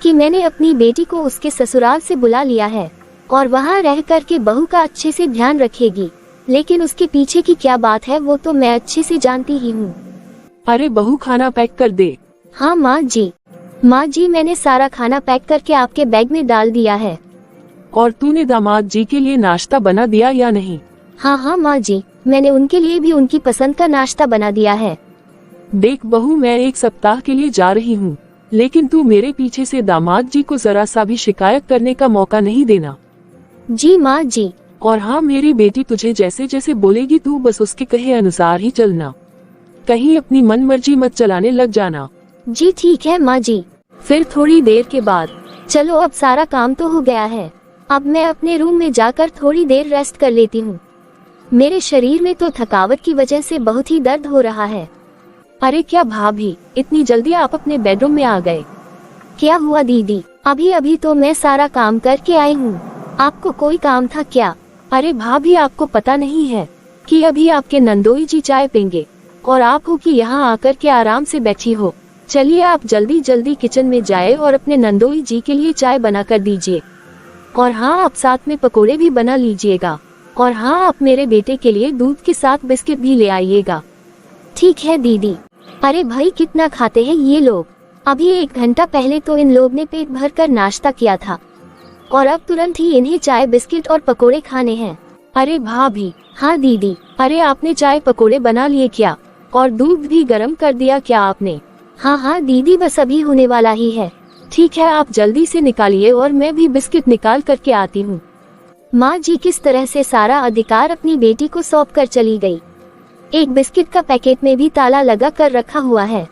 कि मैंने अपनी बेटी को उसके ससुराल से बुला लिया है और वहाँ रह कर के बहू का अच्छे से ध्यान रखेगी। लेकिन उसके पीछे की क्या बात है वो तो मैं अच्छे से जानती ही हूँ। अरे बहू, खाना पैक कर दे। हाँ माँ जी। माँ जी, मैंने सारा खाना पैक करके आपके बैग में डाल दिया है। और तूने दामाद जी के लिए नाश्ता बना दिया या नहीं? हाँ माँ जी, मैंने उनके लिए भी उनकी पसंद का नाश्ता बना दिया है। देख बहू, मैं 1 सप्ताह के लिए जा रही हूँ, लेकिन तू मेरे पीछे से दामाद जी को जरा सा भी शिकायत करने का मौका नहीं देना। जी माँ जी। और हाँ, मेरी बेटी तुझे जैसे जैसे बोलेगी तू बस उसके कहे अनुसार ही चलना, कहीं अपनी मन मर्जी मत चलाने लग जाना। जी ठीक है माँ जी। फिर थोड़ी देर के बाद, चलो अब सारा काम तो हो गया है, अब मैं अपने रूम में जाकर थोड़ी देर रेस्ट कर लेती हूँ। मेरे शरीर में तो थकावट की वजह से बहुत ही दर्द हो रहा है। अरे क्या भाभी, इतनी जल्दी आप अपने बेडरूम में आ गए? क्या हुआ दीदी? अभी अभी तो मैं सारा काम करके आई हूँ, आपको कोई काम था क्या? अरे भाभी, आपको पता नहीं है कि अभी आपके नंदोई जी चाय पेंगे और आप हो कि यहाँ आकर के आराम से बैठी हो। चलिए आप जल्दी जल्दी किचन में जाए और अपने नंदोई जी के लिए चाय बना कर दीजिए। और हाँ, आप साथ में पकोड़े भी बना लीजिएगा। और हाँ, आप मेरे बेटे के लिए दूध के साथ बिस्किट भी ले आइएगा। ठीक है दीदी। अरे भाई, कितना खाते हैं ये लोग। अभी 1 घंटा पहले तो इन लोग ने पेट भर कर नाश्ता किया था और अब तुरंत ही इन्हें चाय बिस्किट और पकोड़े खाने हैं। अरे भाभी। हाँ दीदी। अरे आपने चाय पकोड़े बना लिए क्या? और दूध भी गर्म कर दिया क्या आपने? हाँ हाँ दीदी, बस अभी होने वाला ही है। ठीक है, आप जल्दी से निकालिए और मैं भी बिस्किट निकाल करके आती हूँ। माँ जी किस तरह से सारा अधिकार अपनी बेटी को सौंप कर चली गई। एक बिस्किट का पैकेट में भी ताला लगा कर रखा हुआ है।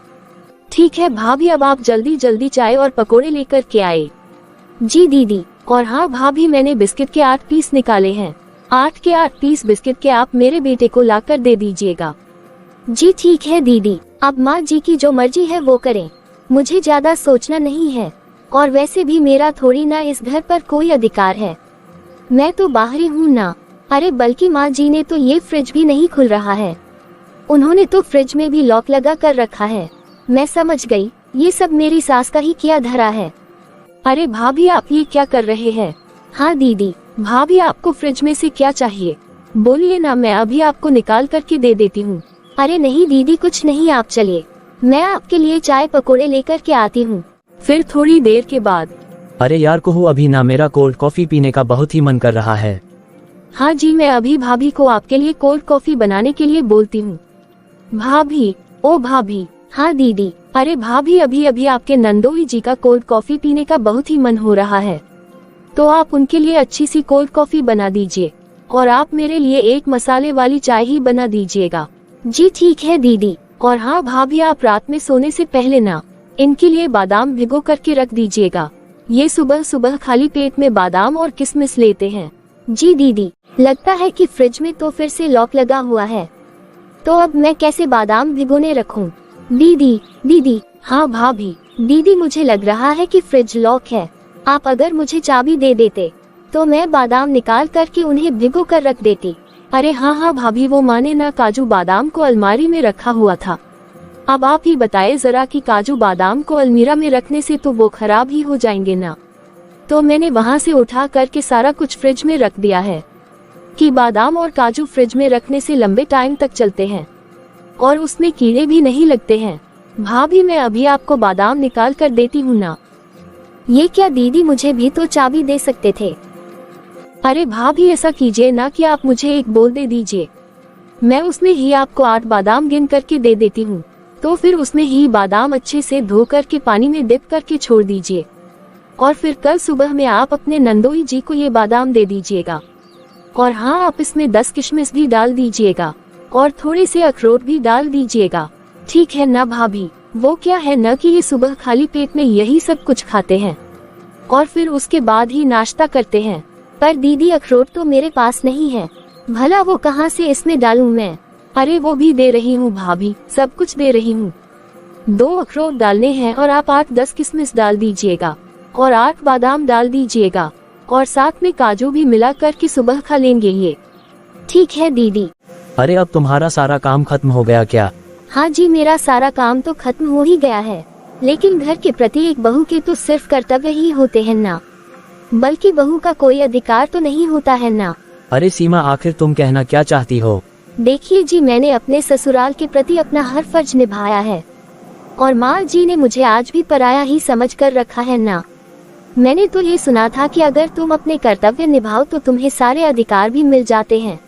ठीक है भाभी, अब आप जल्दी जल्दी चाय और पकोड़े लेकर के आए। जी दीदी। और हाँ भाभी, मैंने बिस्किट के 8 पीस निकाले हैं। 8 के 8 पीस बिस्किट के आप मेरे बेटे को ला कर दे दीजिएगा। जी ठीक है दीदी, अब माँ जी की जो मर्जी है वो करें, मुझे ज्यादा सोचना नहीं है। और वैसे भी मेरा थोड़ी ना इस घर पर कोई अधिकार है, मैं तो बाहरी हूँ ना। अरे बल्कि माँ जी ने तो ये फ्रिज भी नहीं खुल रहा है, उन्होंने तो फ्रिज में भी लॉक लगा कर रखा है। मैं समझ गई, ये सब मेरी सास का ही किया धरा है। अरे भाभी, आप ये क्या कर रहे हैं? हाँ दीदी। भाभी, आपको फ्रिज में से क्या चाहिए? बोलिए ना, मैं अभी आपको निकाल करके दे देती हूँ। अरे नहीं दीदी, कुछ नहीं, आप चलिए, मैं आपके लिए चाय पकोड़े लेकर के आती हूँ। फिर थोड़ी देर के बाद, अरे यार कहू, अभी ना मेरा कोल्ड कॉफी पीने का बहुत ही मन कर रहा है। हाँ जी, मैं अभी भाभी को आपके लिए कोल्ड कॉफी बनाने के लिए बोलती हूँ। भाभी। ओ भाभी। हाँ दीदी। अरे भाभी, अभी अभी आपके नंदोई जी का कोल्ड कॉफी पीने का बहुत ही मन हो रहा है, तो आप उनके लिए अच्छी सी कोल्ड कॉफी बना दीजिए और आप मेरे लिए एक मसाले वाली चाय ही बना दीजिएगा। जी ठीक है दीदी। और हाँ भाभी, आप रात में सोने से पहले ना इनके लिए बादाम भिगो करके रख दीजिएगा। ये सुबह सुबह खाली पेट में बादाम और किशमिश लेते हैं। जी दीदी। लगता है कि फ्रिज में तो फिर से लॉक लगा हुआ है, तो अब मैं कैसे बादाम भिगोने रखूं? दीदी। हाँ भाभी। दीदी, मुझे लग रहा है कि फ्रिज लॉक है, आप अगर मुझे चाबी दे देते तो मैं बादाम निकाल करके उन्हें भिगो कर रख देती। अरे हाँ भाभी, वो माने ना काजू बादाम को अलमारी में रखा हुआ था। अब आप ही बताए जरा कि काजू बादाम को अलमीरा में रखने से तो वो खराब ही हो जाएंगे ना, तो मैंने वहाँ से उठा करके सारा कुछ फ्रिज में रख दिया है कि बादाम और काजू फ्रिज में रखने से लंबे टाइम तक चलते हैं और उसमें कीड़े भी नहीं लगते हैं। भाभी, मैं अभी आपको बादाम निकाल कर देती हूँ ना। ये क्या दीदी, मुझे भी तो चाबी दे सकते थे। अरे भाभी, ऐसा कीजिए ना कि आप मुझे एक बोल दे दीजिए, मैं उसमें ही आपको 8 बादाम गिन करके दे देती हूँ, तो फिर उसमें ही बादाम अच्छे से धो करके पानी में डिप करके छोड़ दीजिए और फिर कल सुबह में आप अपने नंदोई जी को ये बादाम दे दीजिएगा। और हाँ, आप इसमें 10 किशमिश भी डाल दीजिएगा और थोड़े से अखरोट भी डाल दीजिएगा। ठीक है ना भाभी? वो क्या है न कि ये सुबह खाली पेट में यही सब कुछ खाते हैं और फिर उसके बाद ही नाश्ता करते हैं। पर दीदी, अखरोट तो मेरे पास नहीं है, भला वो कहाँ से इसमें डालूं मैं? अरे वो भी दे रही हूँ भाभी, सब कुछ दे रही हूँ। 2 अखरोट डालने हैं और आप 8-10 किशमिश डाल दीजिएगा और 8 बादाम डाल दीजिएगा और साथ में काजू भी मिला करके सुबह खा लेंगे ये। ठीक है दीदी। अरे अब तुम्हारा सारा काम खत्म हो गया क्या? हाँ जी, मेरा सारा काम तो खत्म हो ही गया है, लेकिन घर के प्रति एक बहू के तो सिर्फ कर्तव्य ही होते हैं ना, बल्कि बहू का कोई अधिकार तो नहीं होता है ना। अरे सीमा, आखिर तुम कहना क्या चाहती हो? देखिए जी, मैंने अपने ससुराल के प्रति अपना हर फर्ज निभाया है और माँ जी ने मुझे आज भी पराया ही समझ कर रखा है ना। मैंने तो ये सुना था कि अगर तुम अपने कर्तव्य निभाओ तो तुम्हें सारे अधिकार भी मिल जाते हैं,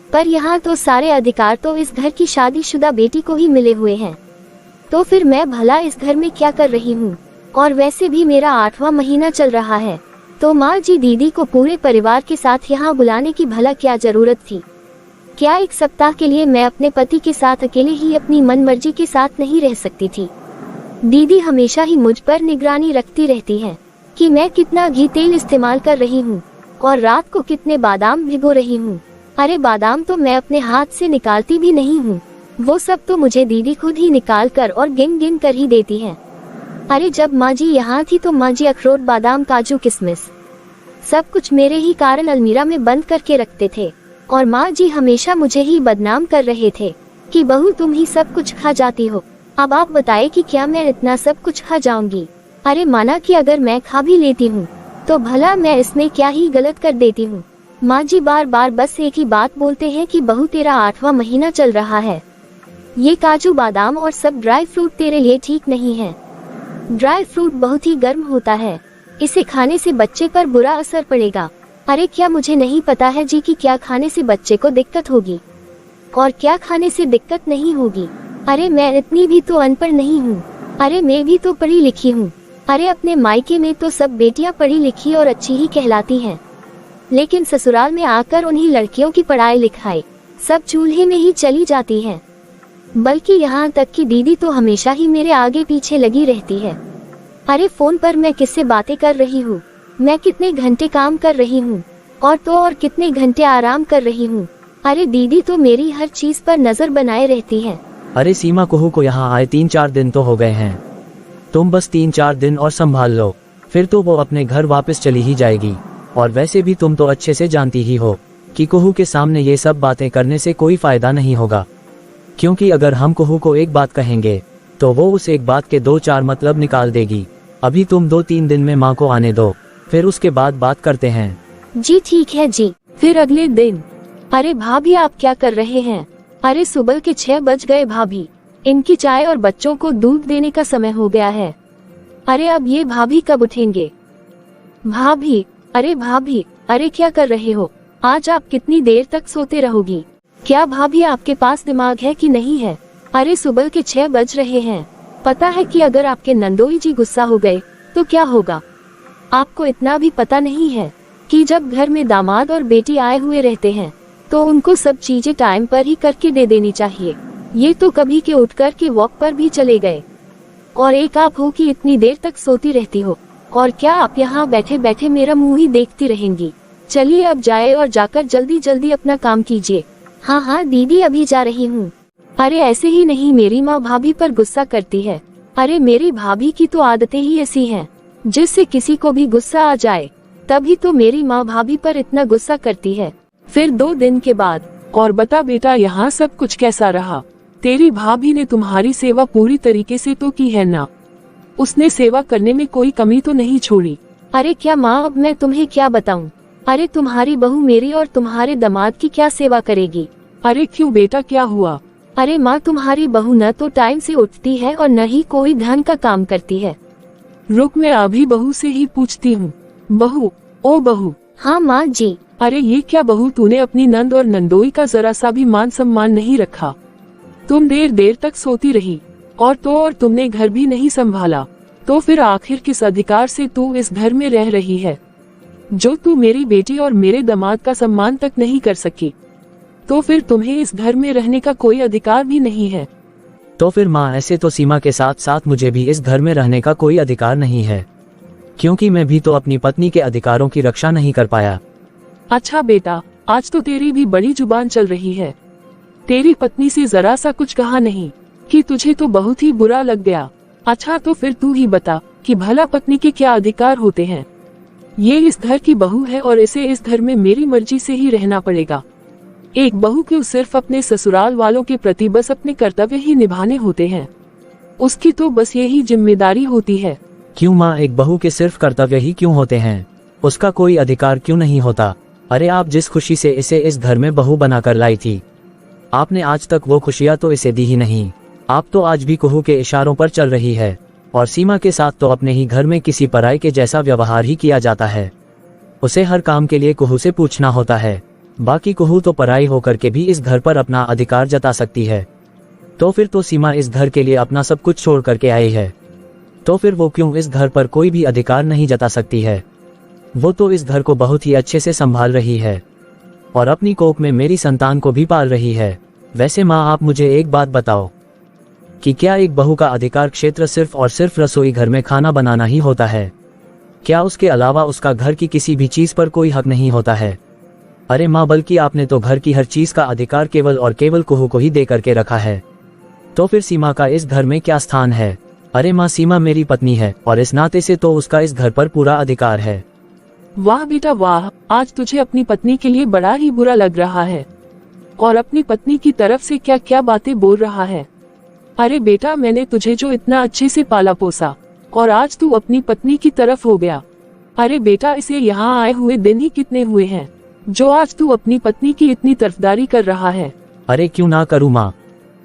पर यहाँ तो सारे अधिकार तो इस घर की शादीशुदा बेटी को ही मिले हुए हैं, तो फिर मैं भला इस घर में क्या कर रही हूँ? और वैसे भी मेरा 8वां महीना चल रहा है, तो माँ जी दीदी को पूरे परिवार के साथ यहाँ बुलाने की भला क्या जरूरत थी? क्या 1 सप्ताह के लिए मैं अपने पति के साथ अकेले ही अपनी मनमर्जी के साथ नहीं रह सकती थी? दीदी हमेशा ही मुझ पर निगरानी रखती रहती है कि मैं कितना घी तेल इस्तेमाल कर रही हूँ और रात को कितने बादाम भिगो रही हूँ। अरे बादाम तो मैं अपने हाथ से निकालती भी नहीं हूँ, वो सब तो मुझे दीदी खुद ही निकाल कर और गिन गिन कर ही देती है। अरे जब माँ जी यहाँ थी तो माँ जी अखरोट, बादाम, काजू, किशमिश सब कुछ मेरे ही कारण अलमीरा में बंद करके रखते थे और माँ जी हमेशा मुझे ही बदनाम कर रहे थे कि बहू तुम ही सब कुछ खा जाती हो अब आप बताएं कि क्या मैं इतना सब कुछ खा जाऊंगी? अरे माना कि अगर मैं खा भी लेती हूँ तो भला मैं इसमें क्या ही गलत कर देती हूँ? माँ जी बार बार बस एक ही बात बोलते हैं कि बहू तेरा 8वां महीना चल रहा है, ये काजू बादाम और सब ड्राई फ्रूट तेरे लिए ठीक नहीं है। ड्राई फ्रूट बहुत ही गर्म होता है, इसे खाने से बच्चे पर बुरा असर पड़ेगा। अरे क्या मुझे नहीं पता है जी कि क्या खाने से बच्चे को दिक्कत होगी और क्या खाने से दिक्कत नहीं होगी? अरे मैं इतनी भी तो अनपढ़ नहीं हूँ, अरे मैं भी तो पढ़ी लिखी हूँ। अरे अपने मायके में तो सब बेटियां पढ़ी लिखी और अच्छी ही कहलाती हैं, लेकिन ससुराल में आकर उन्हीं लड़कियों की पढ़ाई लिखाई सब चूल्हे में ही चली जाती है। बल्कि यहाँ तक कि दीदी तो हमेशा ही मेरे आगे पीछे लगी रहती है। अरे फोन पर मैं किससे बातें कर रही हूँ, मैं कितने घंटे काम कर रही हूँ और कितने घंटे आराम कर रही हूँ। अरे दीदी तो मेरी हर चीज पर नजर बनाए रहती है। अरे सीमा, कुहू को यहाँ आए 3-4 दिन तो हो गए हैं, तुम बस 3-4 दिन और संभाल लो, फिर तो वो अपने घर वापस चली ही जाएगी। और वैसे भी तुम तो अच्छे से जानती ही हो कि कुहू के सामने ये सब बातें करने से कोई फायदा नहीं होगा, क्योंकि अगर हम कुहू को एक बात कहेंगे तो वो उस एक बात के 2-4 मतलब निकाल देगी। अभी तुम 2-3 दिन में माँ को आने दो, फिर उसके बाद बात करते हैं। जी ठीक है जी। फिर अगले दिन। अरे भाभी आप क्या कर रहे हैं? अरे सुबह के 6 बज गए भाभी, इनकी चाय और बच्चों को दूध देने का समय हो गया है। अरे अब ये भाभी कब उठेंगे? भाभी, अरे भाभी, अरे क्या कर रहे हो? आज आप कितनी देर तक सोते रहोगी? क्या भाभी आपके पास दिमाग है कि नहीं है? अरे सुबह के 6 बज रहे हैं, पता है कि अगर आपके नंदोई जी गुस्सा हो गए तो क्या होगा? आपको इतना भी पता नहीं है कि जब घर में दामाद और बेटी आए हुए रहते हैं तो उनको सब चीजें टाइम पर ही करके दे देनी चाहिए। ये तो कभी के उठकर के वॉक पर भी चले गए, और एक आप हो कि इतनी देर तक सोती रहती हो। और क्या आप यहाँ बैठे बैठे मेरा मुंह ही देखती रहेंगी? चलिए अब जाए और जाकर जल्दी जल्दी अपना काम कीजिए। हाँ हाँ दीदी अभी जा रही हूँ। अरे ऐसे ही नहीं, मेरी माँ भाभी पर गुस्सा करती है। अरे मेरी भाभी की तो आदतें ही ऐसी हैं, जिससे किसी को भी गुस्सा आ जाए तभी तो मेरी माँ भाभी पर इतना गुस्सा करती है। फिर 2 दिन के बाद। और बता बेटा, यहाँ सब कुछ कैसा रहा? तेरी भाभी ने तुम्हारी सेवा पूरी तरीके से तो की है ना? उसने सेवा करने में कोई कमी तो नहीं छोड़ी? अरे क्या माँ, अब मैं तुम्हें क्या बताऊँ? अरे तुम्हारी बहू मेरी और तुम्हारे दामाद की क्या सेवा करेगी? अरे क्यों बेटा, क्या हुआ? अरे माँ, तुम्हारी बहू न तो टाइम से उठती है और न ही कोई धन का काम करती है। रुक, मैं अभी बहू से ही पूछती हूँ। बहू, ओ बहू। हाँ माँ जी। अरे ये क्या बहू, तूने अपनी नंद और नंदोई का जरा सा भी मान सम्मान नहीं रखा। तुम देर देर तक सोती रही और तुमने घर भी नहीं संभाला, तो फिर आखिर किस अधिकार से तू इस घर में रह रही है? जो तू मेरी बेटी और मेरे दामाद का सम्मान तक नहीं कर सकी, तो फिर तुम्हें इस घर में रहने का कोई अधिकार भी नहीं है। तो फिर माँ, ऐसे तो सीमा के साथ साथ मुझे भी इस घर में रहने का कोई अधिकार नहीं है, क्योंकि मैं भी तो अपनी पत्नी के अधिकारों की रक्षा नहीं कर पाया। अच्छा बेटा, आज तो तेरी भी बड़ी जुबान चल रही है। तेरी पत्नी से जरा सा कुछ कहा नहीं कि तुझे तो बहुत ही बुरा लग गया। अच्छा तो फिर तू ही बता कि भला पत्नी के क्या अधिकार होते हैं? ये इस घर की बहू है और इसे इस घर में मेरी मर्जी से ही रहना पड़ेगा। एक बहू क्यों सिर्फ अपने ससुराल वालों के प्रति बस अपने कर्तव्य ही निभाने होते हैं? उसकी तो बस यही जिम्मेदारी होती है। क्यों माँ, एक बहू के सिर्फ कर्तव्य ही क्यों होते हैं? उसका कोई अधिकार क्यों नहीं होता? अरे आप जिस खुशी से इसे इस घर में बहू बनाकर लाई थी, आपने आज तक वो खुशियाँ तो इसे दी ही नहीं। आप तो आज भी कुहू के इशारों पर चल रही है, और सीमा के साथ तो अपने ही घर में किसी पराई के जैसा व्यवहार ही किया जाता है। उसे हर काम के लिए कुहू से पूछना होता है। बाकी कुहू तो पराई होकर के भी इस घर पर अपना अधिकार जता सकती है, तो फिर तो सीमा इस घर के लिए अपना सब कुछ छोड़ करके आई है, तो फिर वो क्यों इस घर पर कोई भी अधिकार नहीं जता सकती है? वो तो इस घर को बहुत ही अच्छे से संभाल रही है और अपनी कोख में मेरी संतान को भी पाल रही है। वैसे माँ, आप मुझे एक बात बताओ कि क्या एक बहू का अधिकार क्षेत्र सिर्फ और सिर्फ रसोई घर में खाना बनाना ही होता है? क्या उसके अलावा उसका घर की किसी भी चीज पर कोई हक नहीं होता है? अरे माँ, बल्कि आपने तो घर की हर चीज का अधिकार केवल और केवल कुहू को ही दे करके रखा है, तो फिर सीमा का इस घर में क्या स्थान है? अरे माँ, सीमा मेरी पत्नी है और इस नाते से तो उसका इस घर पर पूरा अधिकार है। वाह बेटा वाह, आज तुझे अपनी पत्नी के लिए बड़ा ही बुरा लग रहा है और अपनी पत्नी की तरफ से क्या क्या बातें बोल रहा है। अरे बेटा, मैंने तुझे जो इतना अच्छे से पाला पोसा और आज तू अपनी पत्नी की तरफ हो गया। अरे बेटा, इसे यहाँ आए हुए दिन ही कितने हुए हैं जो आज तू अपनी पत्नी की इतनी तरफदारी कर रहा है। अरे क्यों ना करूँ माँ।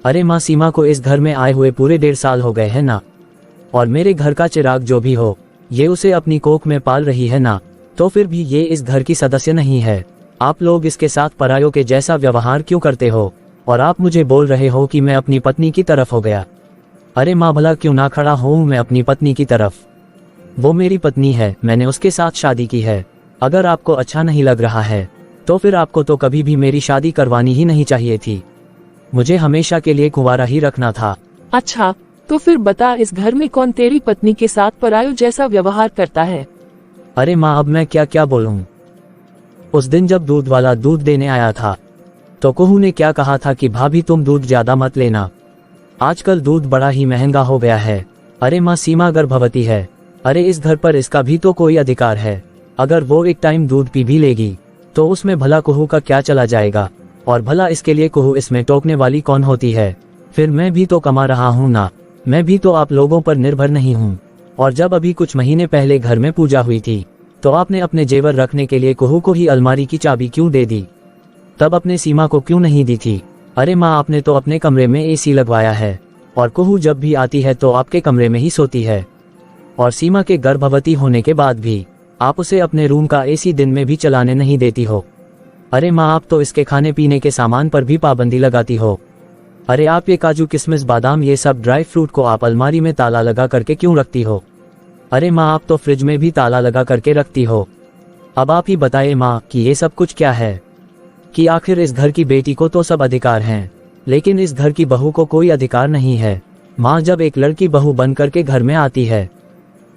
अरे माँ, सीमा को इस घर में आए हुए पूरे 1.5 साल हो गए हैं ना, और मेरे घर का चिराग जो भी हो ये उसे अपनी कोख में पाल रही है ना, तो फिर भी ये इस घर की सदस्य नहीं है। आप लोग इसके साथ परायों के जैसा व्यवहार क्यों करते हो, और आप मुझे बोल रहे हो कि मैं अपनी पत्नी की तरफ हो गया। अरे माँ, भला क्यों ना खड़ा हूँ मैं अपनी पत्नी की तरफ। वो मेरी पत्नी है, मैंने उसके साथ शादी की है। अगर आपको अच्छा नहीं लग रहा है तो फिर आपको तो कभी भी मेरी शादी करवानी ही नहीं चाहिए थी। मुझे हमेशा के लिए कुंवारा ही रखना था। अच्छा, तो फिर बता, इस घर में कौन तेरी पत्नी के साथ परायों जैसा व्यवहार करता है? अरे माँ, अब मैं क्या क्या बोलूं। उस दिन जब दूध वाला दूध देने आया था तो कुहू ने क्या कहा था कि भाभी तुम दूध ज्यादा मत लेना, आजकल दूध बड़ा ही महंगा हो गया है। अरे माँ, सीमा गर्भवती है। अरे इस घर पर इसका भी तो कोई अधिकार है। अगर वो एक टाइम दूध पी भी लेगी तो उसमें भला कुहू का क्या चला जाएगा, और भला इसके लिए कुहू इसमें टोकने वाली कौन होती है। फिर मैं भी तो कमा रहा हूँ ना, मैं भी तो आप लोगों पर निर्भर नहीं हूँ। और जब अभी कुछ महीने पहले घर में पूजा हुई थी तो आपने अपने जेवर रखने के लिए कुहू को ही अलमारी की चाबी क्यों दे दी, तब अपने सीमा को क्यों नहीं दी थी? अरे माँ, आपने तो अपने कमरे में एसी लगवाया है और कुहू जब भी आती है तो आपके कमरे में ही सोती है, और सीमा के गर्भवती होने के बाद भी आप उसे अपने रूम का एसी दिन में भी चलाने नहीं देती हो। अरे माँ, आप तो इसके खाने पीने के सामान पर भी पाबंदी लगाती हो। अरे आप ये काजू किशमिश बादाम ये सब ड्राई फ्रूट को आप अलमारी में ताला लगा करके क्यों रखती हो? अरे माँ, आप तो फ्रिज में भी ताला लगा करके रखती हो। अब आप ही बताइए माँ कि ये सब कुछ क्या है, कि आखिर इस घर की बेटी को तो सब अधिकार हैं लेकिन इस घर की बहू को कोई अधिकार नहीं है। माँ, जब एक लड़की बहू बन करके घर में आती है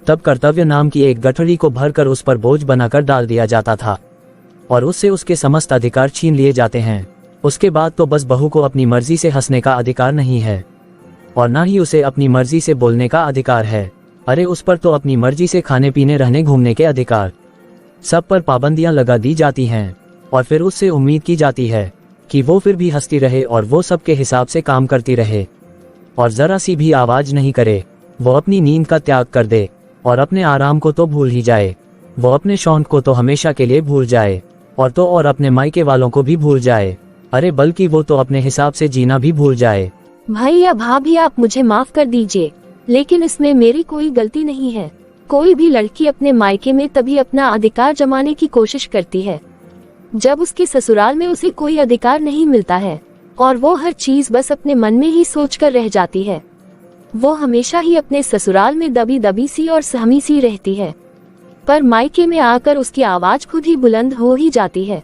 तब कर्तव्य नाम की एक गठरी को भरकर उस पर बोझ बनाकर डाल दिया जाता था और उससे उसके समस्त अधिकार छीन लिए जाते हैं। उसके बाद तो बस बहू को अपनी मर्जी से हंसने का अधिकार नहीं है और ना ही उसे अपनी मर्जी से बोलने का अधिकार है। अरे उस पर तो अपनी मर्जी से खाने पीने रहने घूमने के अधिकार, सब पर पाबंदियां लगा दी जाती हैं और फिर उससे उम्मीद की जाती है कि वो फिर भी हंसती रहे और वो सबके हिसाब से काम करती रहे और जरा सी भी आवाज नहीं करे। वो अपनी नींद का त्याग कर दे और अपने आराम को तो भूल ही जाए। वो अपने शौक को तो हमेशा के लिए भूल जाए और अपने मायके वालों को भी भूल जाए। अरे बल्कि वो तो अपने हिसाब से जीना भी भूल जाए। भाई या भाभी, आप मुझे माफ कर दीजिए, लेकिन इसमें मेरी कोई गलती नहीं है। कोई भी लड़की अपने मायके में तभी अपना अधिकार जमाने की कोशिश करती है जब उसके ससुराल में उसे कोई अधिकार नहीं मिलता है और वो हर चीज बस अपने मन में ही सोचकर रह जाती है। वो हमेशा ही अपने ससुराल में दबी दबी सी और सहमी सी रहती है, पर मायके में आकर उसकी आवाज खुद ही बुलंद हो ही जाती है।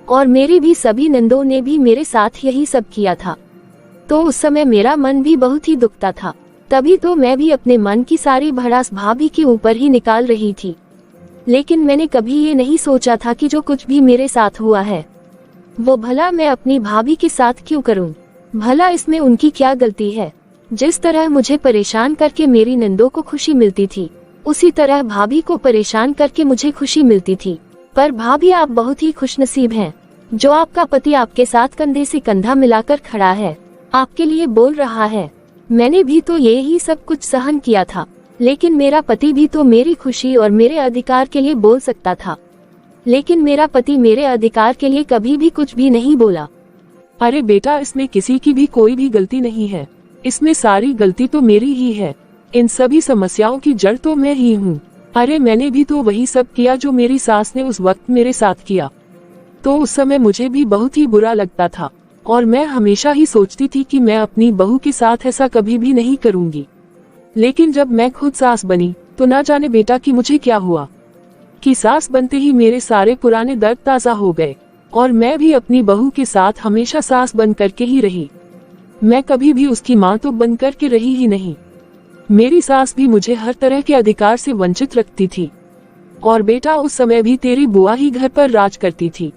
और मेरी भी सभी नंदों ने भी मेरे साथ यही सब किया था, तो उस समय मेरा मन भी बहुत ही दुखता था। तभी तो मैं भी अपने मन की सारी भड़ास भाभी के ऊपर ही निकाल रही थी, लेकिन मैंने कभी ये नहीं सोचा था कि जो कुछ भी मेरे साथ हुआ है वो भला मैं अपनी भाभी के साथ क्यों करूं। भला इसमें उनकी क्या गलती है? जिस तरह मुझे परेशान करके मेरी नंदों को खुशी मिलती थी, उसी तरह भाभी को परेशान करके मुझे खुशी मिलती थी। पर भाभी, आप बहुत ही खुशनसीब हैं जो आपका पति आपके साथ कंधे से कंधा मिलाकर खड़ा है, आपके लिए बोल रहा है। मैंने भी तो ये ही सब कुछ सहन किया था, लेकिन मेरा पति भी तो मेरी खुशी और मेरे अधिकार के लिए बोल सकता था, लेकिन मेरा पति मेरे अधिकार के लिए कभी भी कुछ भी नहीं बोला। अरे बेटा, इसमें किसी की भी कोई भी गलती नहीं है, इसमें सारी गलती तो मेरी ही है। इन सभी समस्याओं की जड़ तो मैं ही हूँ। अरे मैंने भी तो वही सब किया जो मेरी सास ने उस वक्त मेरे साथ किया, तो उस समय मुझे भी बहुत ही बुरा लगता था और मैं हमेशा ही सोचती थी कि मैं अपनी बहू के साथ ऐसा कभी भी नहीं करूँगी। लेकिन जब मैं खुद सास बनी तो ना जाने बेटा कि मुझे क्या हुआ कि सास बनते ही मेरे सारे पुराने दर्द ताज़ा हो गए और मैं भी अपनी बहू के साथ हमेशा सास बन करके ही रही। मैं कभी भी उसकी माँ तो बन करके रही ही नहीं। मेरी सास भी मुझे हर तरह के अधिकार से वंचित रखती थी और बेटा, उस समय भी तेरी बुआ ही घर पर राज करती थी।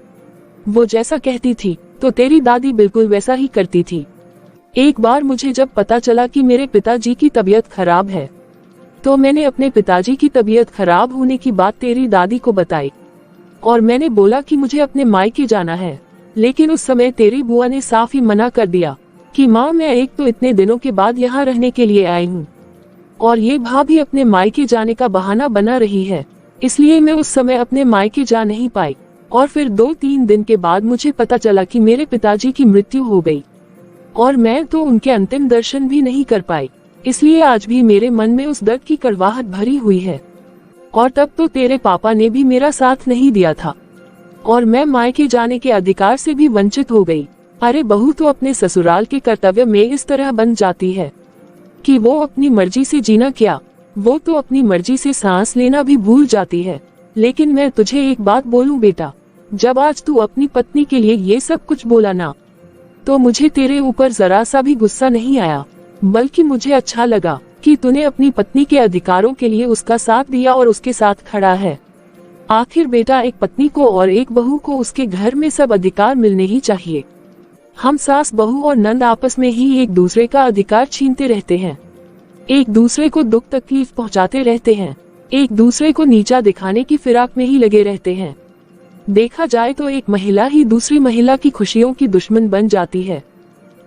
वो जैसा कहती थी तो तेरी दादी बिल्कुल वैसा ही करती थी। एक बार मुझे जब पता चला कि मेरे पिताजी की तबीयत खराब है तो मैंने अपने पिताजी की तबीयत खराब होने की बात तेरी दादी को बताई और मैंने बोला कि मुझे अपने मायके जाना है, लेकिन उस समय तेरी बुआ ने साफ ही मना कर दिया कि माँ मैं एक तो इतने दिनों के बाद यहाँ रहने के लिए आई हूँ और ये भाभी अपने मायके जाने का बहाना बना रही है, इसलिए मैं उस समय अपने मायके जा नहीं पाई। और फिर 2-3 दिन के बाद मुझे पता चला कि मेरे पिताजी की मृत्यु हो गई और मैं तो उनके अंतिम दर्शन भी नहीं कर पाई। इसलिए आज भी मेरे मन में उस दर्द की कड़वाहट भरी हुई है। और तब तो तेरे पापा ने भी मेरा साथ नहीं दिया था और मैं मायके जाने के अधिकार से भी वंचित हो गई। अरे बहू तो अपने ससुराल के कर्तव्य में इस तरह बन जाती है कि वो अपनी मर्जी से जीना क्या, वो तो अपनी मर्जी से सांस लेना भी भूल जाती है। लेकिन मैं तुझे एक बात बोलूं बेटा, जब आज तू अपनी पत्नी के लिए ये सब कुछ बोला ना, तो मुझे तेरे ऊपर जरा सा भी गुस्सा नहीं आया, बल्कि मुझे अच्छा लगा कि तूने अपनी पत्नी के अधिकारों के लिए उसका साथ दिया और उसके साथ खड़ा है। आखिर बेटा, एक पत्नी को और एक बहू को उसके घर में सब अधिकार मिलने ही चाहिए। हम सास बहू और नंद आपस में ही एक दूसरे का अधिकार छीनते रहते हैं, एक दूसरे को दुख तकलीफ पहुंचाते रहते हैं, एक दूसरे को नीचा दिखाने की फिराक में ही लगे रहते हैं। देखा जाए तो एक महिला ही दूसरी महिला की खुशियों की दुश्मन बन जाती है।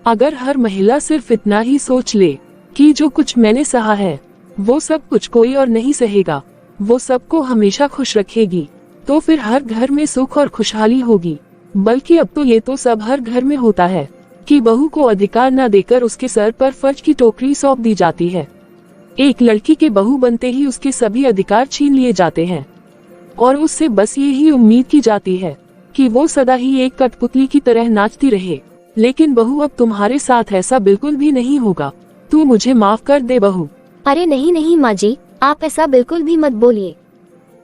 अगर हर महिला सिर्फ इतना ही सोच ले कि जो कुछ मैंने सहा है वो सब कुछ कोई और नहीं सहेगा, वो सबको हमेशा खुश रखेगी, तो फिर हर घर में सुख और खुशहाली होगी। बल्कि अब तो ये तो सब हर घर में होता है कि बहू को अधिकार न देकर उसके सर पर फर्ज की टोकरी सौंप दी जाती है। एक लड़की के बहू बनते ही उसके सभी अधिकार छीन लिए जाते हैं और उससे बस ये ही उम्मीद की जाती है कि वो सदा ही एक कठपुतली की तरह नाचती रहे। लेकिन बहू, अब तुम्हारे साथ ऐसा बिल्कुल भी नहीं होगा। तू मुझे माफ कर दे बहू। अरे नहीं नहीं माँ जी, आप ऐसा बिल्कुल भी मत बोलिए।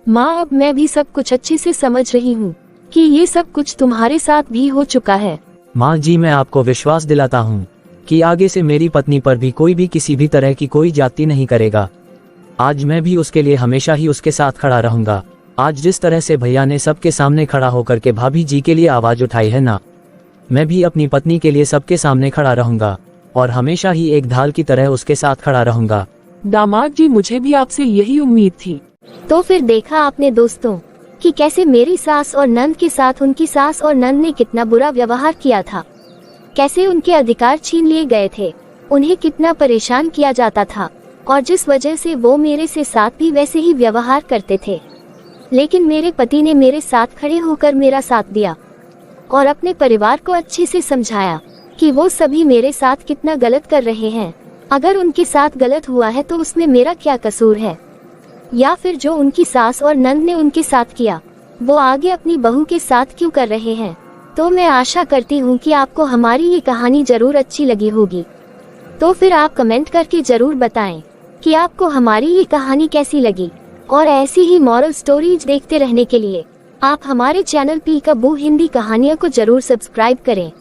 माँ, अब मैं भी सब कुछ अच्छे से समझ रही हूँ कि ये सब कुछ तुम्हारे साथ भी हो चुका है। माँ जी, मैं आपको विश्वास दिलाता हूँ कि आगे से मेरी पत्नी पर भी कोई भी किसी भी तरह की कोई ज्यादती नहीं करेगा। आज मैं भी उसके लिए हमेशा ही उसके साथ खड़ा रहूंगा। आज जिस तरह से भैया ने सबके सामने खड़ा होकर के भाभी जी के लिए आवाज उठाई है ना, मैं भी अपनी पत्नी के लिए सबके सामने खड़ा रहूंगा और हमेशा ही एक ढाल की तरह उसके साथ खड़ा रहूंगा। दामाद जी, मुझे भी आपसे यही उम्मीद थी। तो फिर देखा आपने दोस्तों कि कैसे मेरी सास और नंद के साथ उनकी सास और नंद ने कितना बुरा व्यवहार किया था, कैसे उनके अधिकार छीन लिए गए थे, उन्हें कितना परेशान किया जाता था और जिस वजह से वो मेरे से साथ भी वैसे ही व्यवहार करते थे। लेकिन मेरे पति ने मेरे साथ खड़े होकर मेरा साथ दिया और अपने परिवार को अच्छे से समझाया कि वो सभी मेरे साथ कितना गलत कर रहे हैं। अगर उनके साथ गलत हुआ है तो उसमें मेरा क्या कसूर है, या फिर जो उनकी सास और नंद ने उनके साथ किया वो आगे अपनी बहू के साथ क्यों कर रहे हैं। तो मैं आशा करती हूँ कि आपको हमारी ये कहानी जरूर अच्छी लगी होगी। तो फिर आप कमेंट करके जरूर बताएं कि आपको हमारी ये कहानी कैसी लगी। और ऐसी ही मॉरल स्टोरीज देखते रहने के लिए आप हमारे चैनल पीकाबू हिंदी कहानियों को जरूर सब्सक्राइब करें।